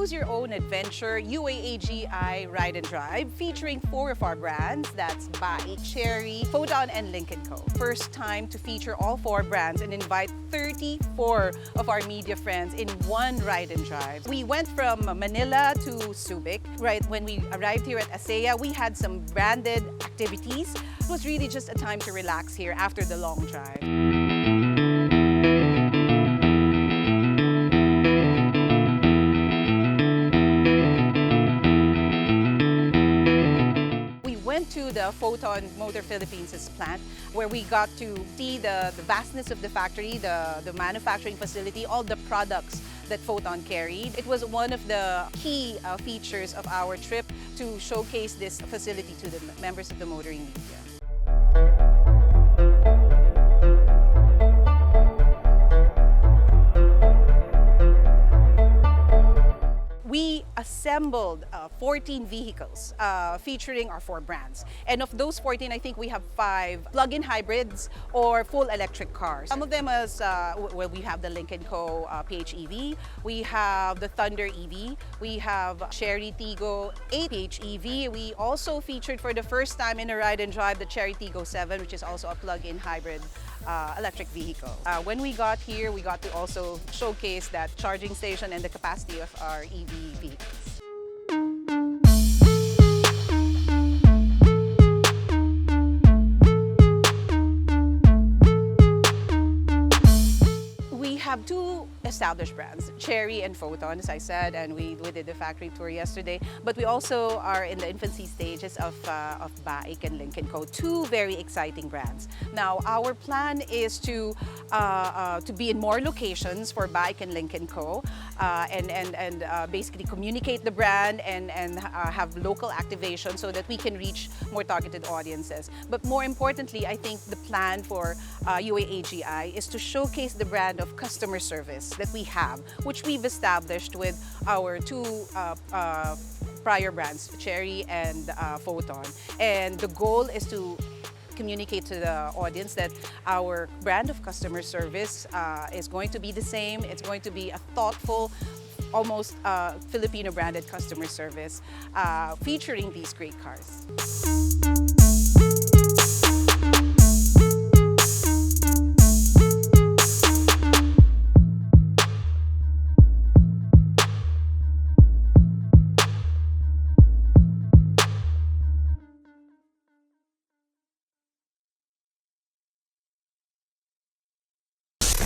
Choose Your Own Adventure UAAGI Ride and Drive featuring 4 of our brands. That's BAIC, Chery, Foton, and Lynk Co. First time to feature all 4 brands and invite 34 of our media friends in one ride and drive. We went from Manila to Subic. Right when we arrived here at Acea, we had some branded activities. It was really just a time to relax here after the long drive. To the Foton Motor Philippines' plant, where we got to see the vastness of the factory, the manufacturing facility, all the products that Foton carried. It was one of the key features of our trip to showcase this facility to the members of the motoring media. We assembled 14 vehicles featuring our 4 brands. And of those 14, I think we have 5 plug-in hybrids or full electric cars. Some of them is, well, we have the Lynk Co. PHEV, we have the Thunder EV, we have Chery Tigo 8 PHEV. We also featured for the first time in a ride and drive the Chery Tigo 7, which is also a plug-in hybrid electric vehicle. When we got here, we got to also showcase that charging station and the capacity of our EV vehicles. We have 2 established brands, Chery and Foton, as I said, and we did the factory tour yesterday. But we also are in the infancy stages of BAIC and Lynk Co. 2 very exciting brands. Now, our plan is to be in more locations for BAIC and Lynk Co. And basically communicate the brand and have local activation so that we can reach more targeted audiences. But more importantly, I think the plan for UAAGI is to showcase the brand of customer service that we have, which we've established with our 2 prior brands, Chery and Foton. And the goal is to communicate to the audience that our brand of customer service is going to be the same. It's going to be a thoughtful, almost Filipino branded customer service featuring these great cars.